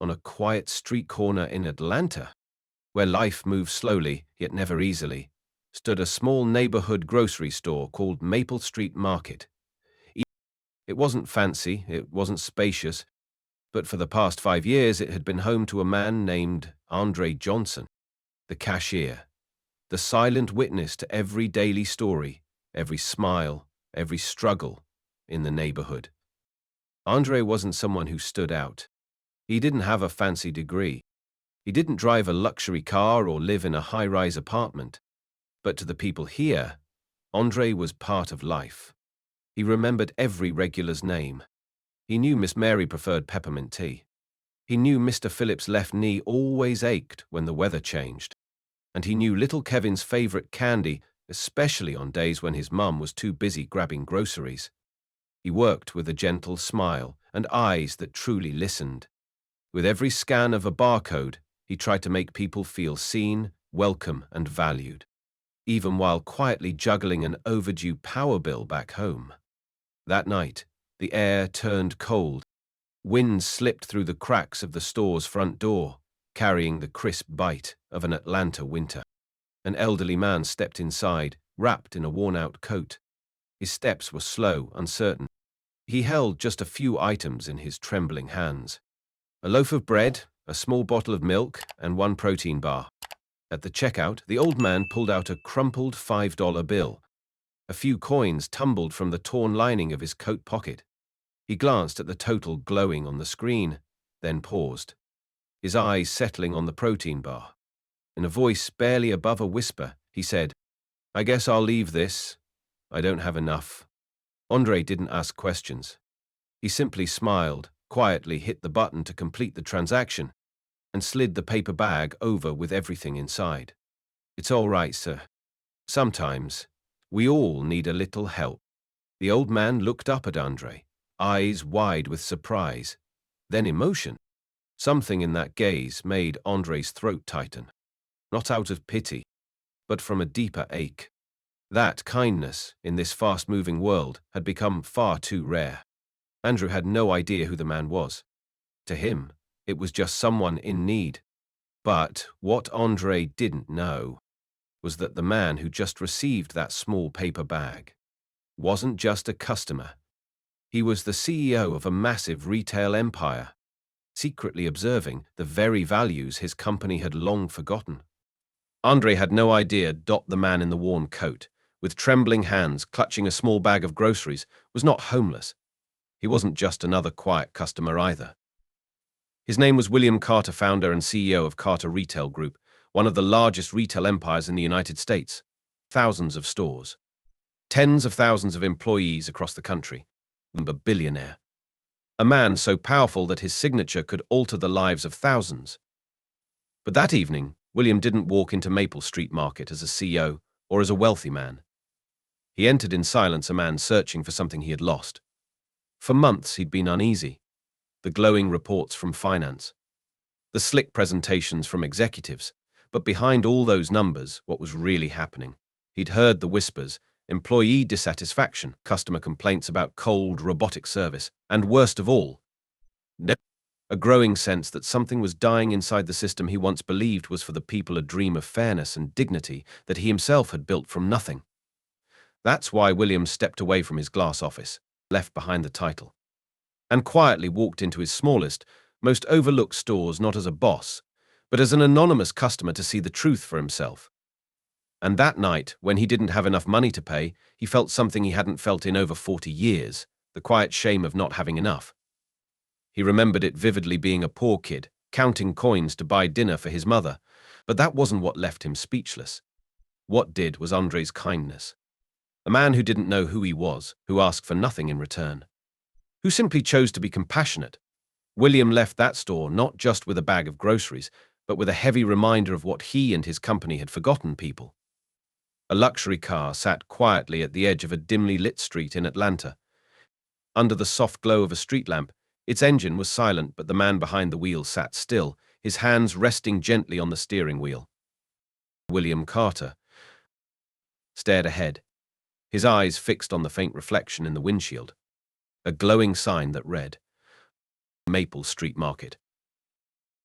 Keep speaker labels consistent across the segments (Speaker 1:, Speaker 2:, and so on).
Speaker 1: on a quiet street corner in Atlanta, where life moves slowly, yet never easily, stood a small neighborhood grocery store called Maple Street Market. It wasn't fancy, it wasn't spacious, but for the past 5 years it had been home to a man named Andre Johnson, the cashier, the silent witness to every daily story, every smile, every struggle in the neighborhood. Andre wasn't someone who stood out. He didn't have a fancy degree. He didn't drive a luxury car or live in a high-rise apartment. But to the people here, Andre was part of life. He remembered every regular's name. He knew Miss Mary preferred peppermint tea. He knew Mr. Phillips' left knee always ached when the weather changed. And he knew little Kevin's favorite candy, especially on days when his mum was too busy grabbing groceries. He worked with a gentle smile and eyes that truly listened. With every scan of a barcode, he tried to make people feel seen, welcome, and valued, even while quietly juggling an overdue power bill back home. That night, the air turned cold. Wind slipped through the cracks of the store's front door, carrying the crisp bite of an Atlanta winter. An elderly man stepped inside, wrapped in a worn-out coat. His steps were slow, uncertain. He held just a few items in his trembling hands. A loaf of bread, a small bottle of milk, and one protein bar. At the checkout, the old man pulled out a crumpled $5 bill. A few coins tumbled from the torn lining of his coat pocket. He glanced at the total glowing on the screen, then paused, his eyes settling on the protein bar. In a voice barely above a whisper, he said, "I guess I'll leave this. I don't have enough." Andre didn't ask questions. He simply smiled, quietly hit the button to complete the transaction, and slid the paper bag over with everything inside. "It's all right, sir. Sometimes we all need a little help." The old man looked up at Andre, eyes wide with surprise, then emotion. Something in that gaze made Andre's throat tighten, not out of pity, but from a deeper ache. That kindness, in this fast-moving world, had become far too rare. Andrew had no idea who the man was. To him, it was just someone in need. But what Andre didn't know was that the man who just received that small paper bag wasn't just a customer. He was the CEO of a massive retail empire, secretly observing the very values his company had long forgotten. Andre had no idea the man in the worn coat, with trembling hands clutching a small bag of groceries, was not homeless. He wasn't just another quiet customer either. His name was William Carter, founder and CEO of Carter Retail Group, one of the largest retail empires in the United States. Thousands of stores, tens of thousands of employees across the country, a billionaire. A man so powerful that his signature could alter the lives of thousands. But that evening, William didn't walk into Maple Street Market as a CEO or as a wealthy man. He entered in silence, a man searching for something he had lost. For months he'd been uneasy. The glowing reports from finance, the slick presentations from executives, but behind all those numbers, what was really happening? He'd heard the whispers, employee dissatisfaction, customer complaints about cold, robotic service, and worst of all, a growing sense that something was dying inside the system he once believed was for the people, a dream of fairness and dignity that he himself had built from nothing. That's why William stepped away from his glass office, left behind the title, and quietly walked into his smallest, most overlooked stores not as a boss, but as an anonymous customer to see the truth for himself. And that night, when he didn't have enough money to pay, he felt something he hadn't felt in over 40 years, the quiet shame of not having enough. He remembered it vividly, being a poor kid, counting coins to buy dinner for his mother, but that wasn't what left him speechless. What did was Andre's kindness. A man who didn't know who he was, who asked for nothing in return, who simply chose to be compassionate. William left that store not just with a bag of groceries, but with a heavy reminder of what he and his company had forgotten: people. A luxury car sat quietly at the edge of a dimly lit street in Atlanta. Under the soft glow of a street lamp, its engine was silent, but the man behind the wheel sat still, his hands resting gently on the steering wheel. William Carter stared ahead, his eyes fixed on the faint reflection in the windshield, a glowing sign that read, Maple Street Market.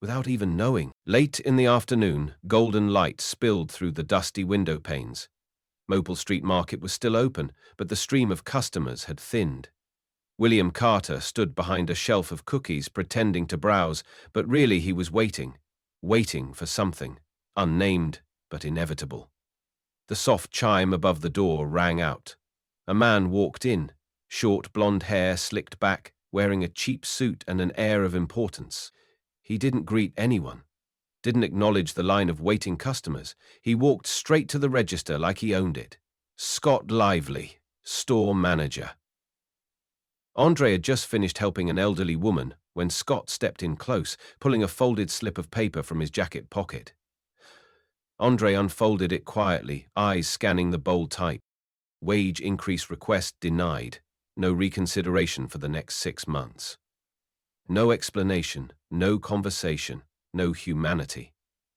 Speaker 1: without even knowing. Late in the afternoon, golden light spilled through the dusty window panes. Maple Street Market was still open, but the stream of customers had thinned. William Carter stood behind a shelf of cookies pretending to browse, but really he was waiting for something, unnamed but inevitable. The soft chime above the door rang out. A man walked in, short blonde hair slicked back, wearing a cheap suit and an air of importance. He didn't greet anyone, didn't acknowledge the line of waiting customers. He walked straight to the register like he owned it. Scott Lively, store manager. Andre had just finished helping an elderly woman when Scott stepped in close, pulling a folded slip of paper from his jacket pocket. Andre unfolded it quietly, eyes scanning the bold type. Wage increase request denied. No reconsideration for the next 6 months. No explanation, no conversation, no humanity.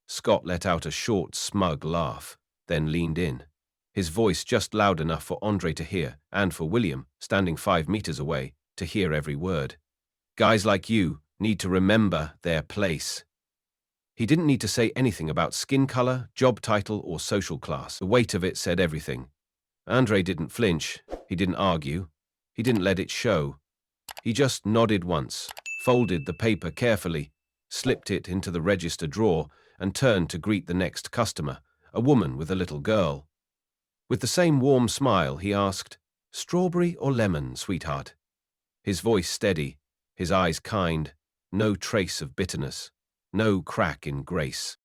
Speaker 1: Scott let out a short, smug laugh, then leaned in. His voice just loud enough for Andre to hear, and for William, standing 5 meters away, to hear every word. Guys like you need to remember their place. He didn't need to say anything about skin color, job title, or social class. The weight of it said everything. Andre didn't flinch. He didn't argue. He didn't let it show. He just nodded once, folded the paper carefully, slipped it into the register drawer, and turned to greet the next customer, a woman with a little girl. With the same warm smile, he asked, "Strawberry or lemon, sweetheart?" His voice steady, his eyes kind, no trace of bitterness, no crack in grace.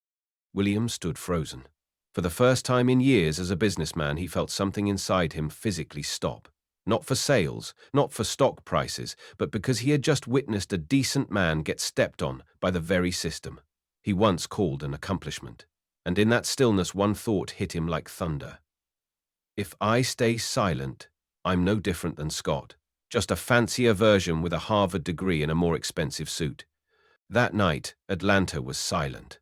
Speaker 1: William stood frozen. For the first time in years as a businessman, he felt something inside him physically stop. Not for sales, not for stock prices, but because he had just witnessed a decent man get stepped on by the very system he once called an accomplishment. And in that stillness, one thought hit him like thunder. If I stay silent, I'm no different than Scott, just a fancier version with a Harvard degree and a more expensive suit. That night, Atlanta was silent.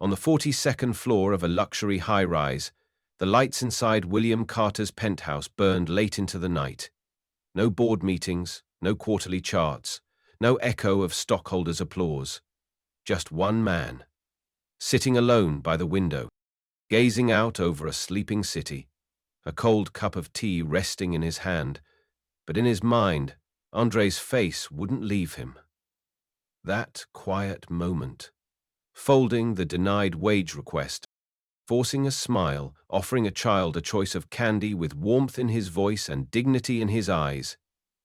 Speaker 1: On the 42nd floor of a luxury high-rise, the lights inside William Carter's penthouse burned late into the night. No board meetings, no quarterly charts, no echo of stockholders' applause. Just one man, sitting alone by the window, gazing out over a sleeping city, a cold cup of tea resting in his hand, but in his mind, Andre's face wouldn't leave him. That quiet moment, folding the denied wage request, forcing a smile, offering a child a choice of candy with warmth in his voice and dignity in his eyes,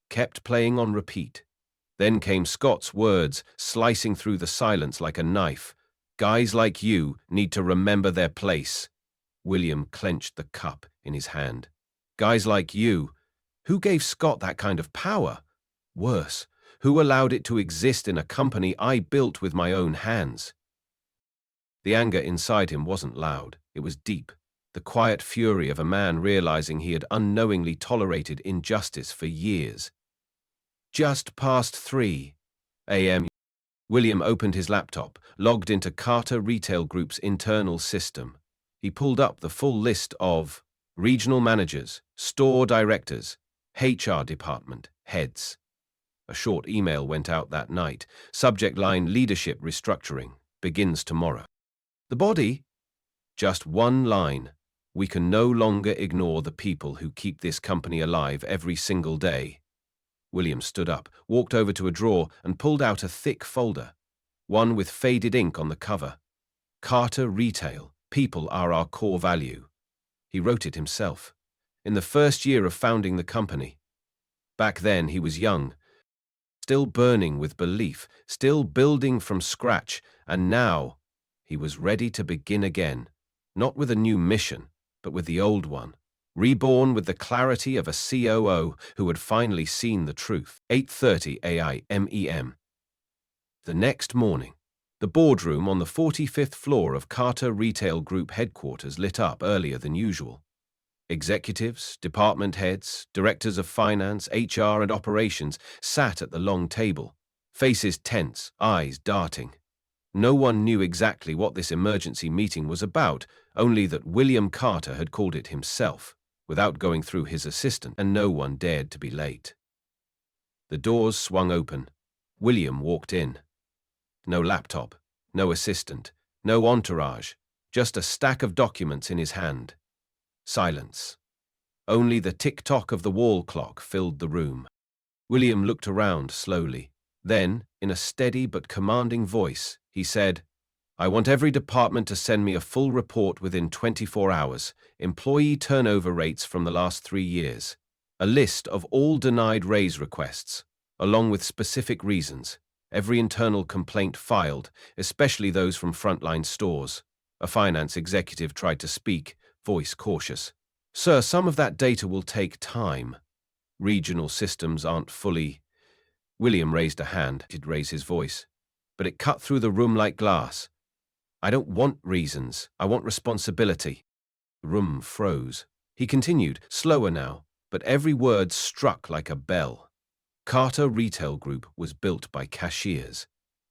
Speaker 1: kept playing on repeat. Then came Scott's words, slicing through the silence like a knife. Guys like you need to remember their place. William clenched the cup in his hand. Guys like you. Who gave Scott that kind of power? Worse, who allowed it to exist in a company I built with my own hands? The anger inside him wasn't loud, it was deep, the quiet fury of a man realizing he had unknowingly tolerated injustice for years. Just past 3 a.m. William opened his laptop, logged into Carter Retail Group's internal system. He pulled up the full list of regional managers, store directors, HR department heads. A short email went out that night. Subject line: leadership restructuring, begins tomorrow. The body? Just one line. We can no longer ignore the people who keep this company alive every single day. William stood up, walked over to a drawer, and pulled out a thick folder, one with faded ink on the cover. Carter Retail, people are our core value. He wrote it himself, in the first year of founding the company. Back then he was young, still burning with belief, still building from scratch, and now he was ready to begin again, not with a new mission, but with the old one, reborn with the clarity of a COO who had finally seen the truth. 8:30 a.m. The next morning, the boardroom on the 45th floor of Carter Retail Group headquarters lit up earlier than usual. Executives, department heads, directors of finance, HR, and operations sat at the long table, faces tense, eyes darting. No one knew exactly what this emergency meeting was about, only that William Carter had called it himself, without going through his assistant, and no one dared to be late. The doors swung open. William walked in. No laptop, No assistant, no entourage, just a stack of documents in his hand. Silence. Only the tick-tock of the wall clock filled the room. William looked around slowly. Then, in a steady but commanding voice, he said, "I want every department to send me a full report within 24 hours, employee turnover rates from the last 3 years, a list of all denied raise requests, along with specific reasons, every internal complaint filed, especially those from frontline stores." A finance executive tried to speak, voice cautious. "Sir, some of that data will take time. Regional systems aren't fully—" William raised a hand. He'd raise his voice, but it cut through the room like glass. "I don't want reasons. I want responsibility." The room froze. He continued, slower now, but every word struck like a bell. Carter Retail Group was built by cashiers,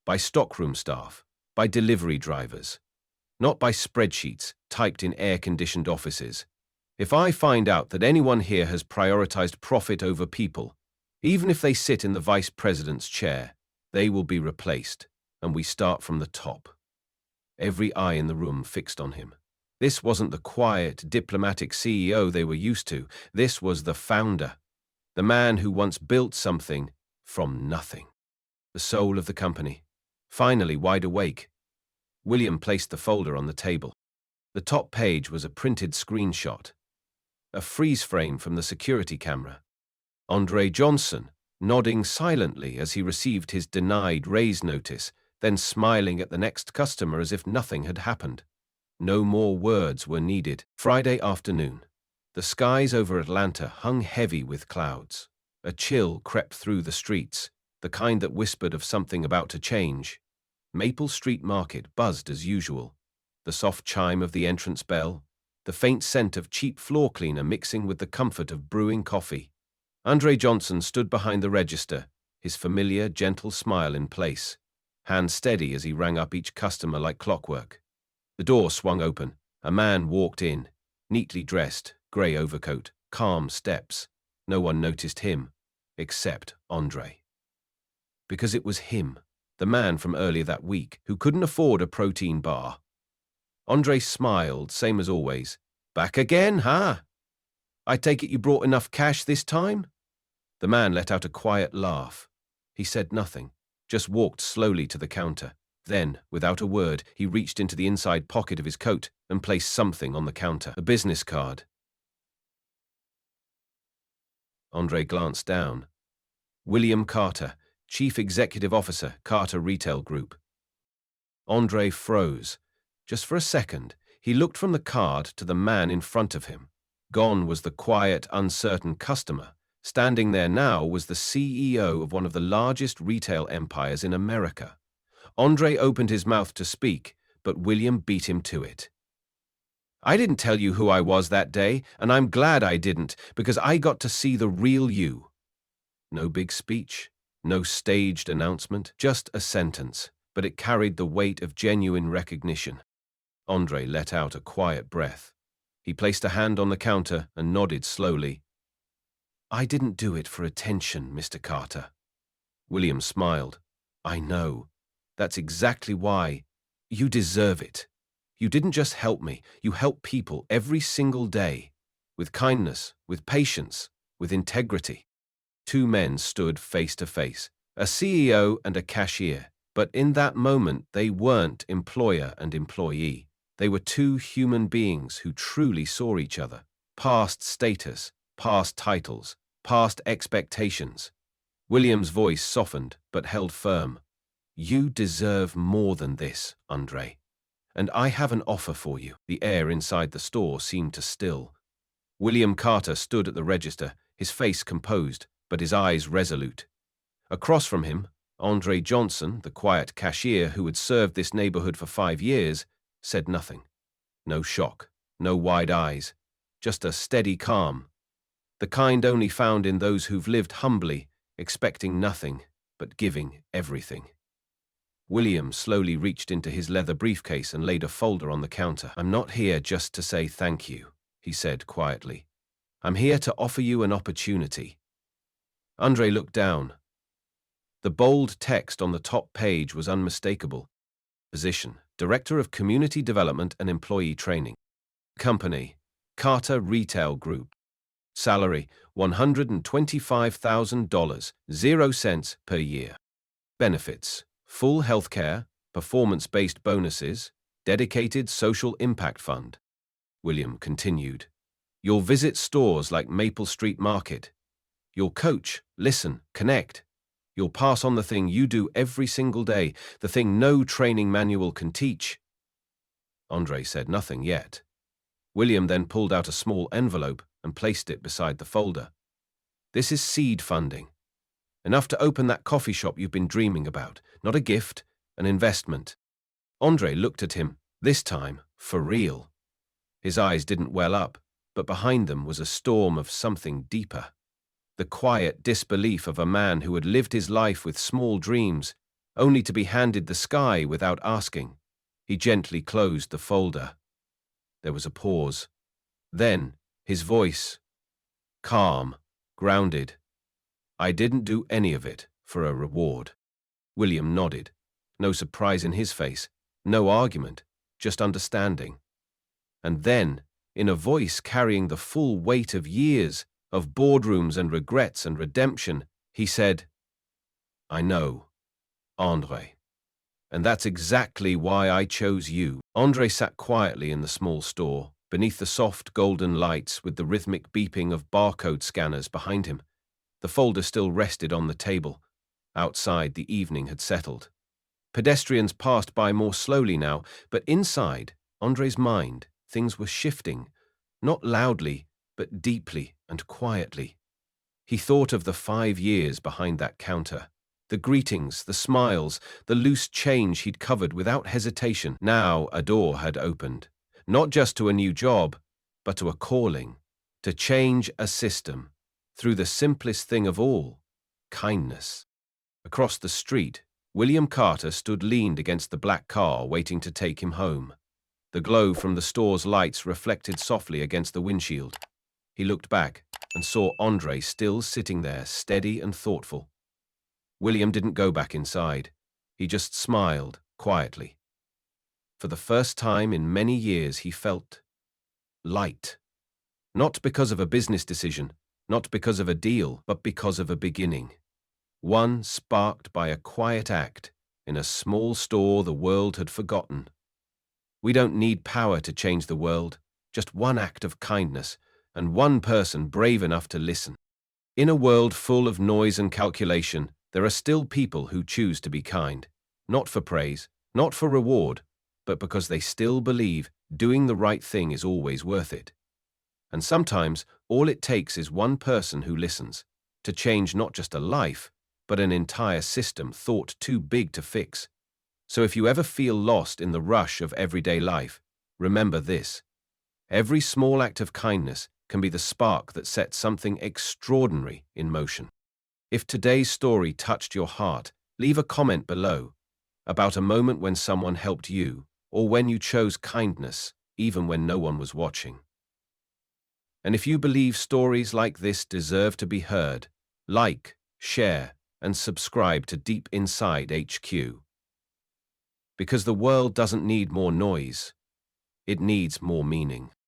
Speaker 1: by stockroom staff, by delivery drivers, not by spreadsheets typed in air-conditioned offices. If I find out that anyone here has prioritized profit over people, even if they sit in the vice president's chair, they will be replaced, and we start from the top. Every eye in the room fixed on him. This wasn't the quiet, diplomatic CEO they were used to. This was the founder, the man who once built something from nothing. The soul of the company. Finally wide awake, William placed the folder on the table. The top page was a printed screenshot, a freeze frame from the security camera. Andre Johnson, nodding silently as he received his denied raise notice, then smiling at the next customer as if nothing had happened. No more words were needed. Friday afternoon. The skies over Atlanta hung heavy with clouds. A chill crept through the streets, the kind that whispered of something about to change. Maple Street Market buzzed as usual. The soft chime of the entrance bell, the faint scent of cheap floor cleaner mixing with the comfort of brewing coffee. Andre Johnson stood behind the register, his familiar, gentle smile in place, hand steady as he rang up each customer like clockwork. The door swung open. A man walked in, neatly dressed, grey overcoat, calm steps. No one noticed him, except Andre. Because it was him, the man from earlier that week, who couldn't afford a protein bar. Andre smiled, same as always. "Back again, huh? I take it you brought enough cash this time?" The man let out a quiet laugh. He said nothing, just walked slowly to the counter. Then, without a word, he reached into the inside pocket of his coat and placed something on the counter. A business card. Andre glanced down. William Carter, Chief Executive Officer, Carter Retail Group. Andre froze. Just for a second, he looked from the card to the man in front of him. Gone was the quiet, uncertain customer. Standing there now was the CEO of one of the largest retail empires in America. Andre opened his mouth to speak, but William beat him to it. "I didn't tell you who I was that day, and I'm glad I didn't, because I got to see the real you." No big speech, no staged announcement, just a sentence, but it carried the weight of genuine recognition. Andre let out a quiet breath. He placed a hand on the counter and nodded slowly. "I didn't do it for attention, Mr. Carter." William smiled. "I know. That's exactly why. You deserve it. You didn't just help me, you help people every single day. With kindness, with patience, with integrity." Two men stood face to face, a CEO and a cashier. But in that moment, they weren't employer and employee. They were two human beings who truly saw each other. Past status, past titles, past expectations. William's voice softened but held firm. "You deserve more than this, Andre. And I have an offer for you." The air inside the store seemed to still. William Carter stood at the register, his face composed, but his eyes resolute. Across from him, Andre Johnson, the quiet cashier who had served this neighborhood for 5 years, said nothing. No shock, no wide eyes, just a steady calm. The kind only found in those who've lived humbly, expecting nothing, but giving everything. William slowly reached into his leather briefcase and laid a folder on the counter. "I'm not here just to say thank you," he said quietly. "I'm here to offer you an opportunity." Andre looked down. The bold text on the top page was unmistakable. Position: Director of Community Development and Employee Training. Company: Carter Retail Group. Salary: $125,000, 0 cents per year. Benefits: full healthcare, performance-based bonuses, dedicated social impact fund. William continued. You'll visit stores like Maple Street Market. You'll coach, listen, connect. You'll pass on the thing you do every single day, the thing no training manual can teach. Andre said nothing yet. William then pulled out a small envelope and placed it beside the folder. This is seed funding. Enough to open that coffee shop you've been dreaming about. Not a gift, an investment. Andre looked at him, this time for real. His eyes didn't well up, but behind them was a storm of something deeper. The quiet disbelief of a man who had lived his life with small dreams, only to be handed the sky without asking. He gently closed the folder. There was a pause. Then, his voice, calm, grounded. I didn't do any of it for a reward. William nodded. No surprise in his face, no argument, just understanding. And then, in a voice carrying the full weight of years, of boardrooms and regrets and redemption, he said, I know, Andre. And that's exactly why I chose you. Andre sat quietly in the small store, beneath the soft golden lights with the rhythmic beeping of barcode scanners behind him. The folder still rested on the table. Outside, the evening had settled. Pedestrians passed by more slowly now, but inside, Andre's mind, things were shifting, not loudly, but deeply and quietly. He thought of the 5 years behind that counter, the greetings, the smiles, the loose change he'd covered without hesitation. Now a door had opened, not just to a new job, but to a calling, to change a system, through the simplest thing of all, kindness. Across the street, William Carter stood leaned against the black car waiting to take him home. The glow from the store's lights reflected softly against the windshield. He looked back and saw Andre still sitting there, steady and thoughtful. William didn't go back inside. He just smiled, quietly. For the first time in many years, he felt light. Not because of a business decision, not because of a deal, but because of a beginning. One sparked by a quiet act in a small store the world had forgotten. We don't need power to change the world, just one act of kindness, and one person brave enough to listen. In a world full of noise and calculation, there are still people who choose to be kind, not for praise, not for reward, but because they still believe doing the right thing is always worth it. And sometimes all it takes is one person who listens, to change not just a life, but an entire system thought too big to fix. So if you ever feel lost in the rush of everyday life, remember this. Every small act of kindness can be the spark that sets something extraordinary in motion. If today's story touched your heart, leave a comment below about a moment when someone helped you or when you chose kindness, even when no one was watching. And if you believe stories like this deserve to be heard, like, share, and subscribe to Deep Inside HQ. Because the world doesn't need more noise, it needs more meaning.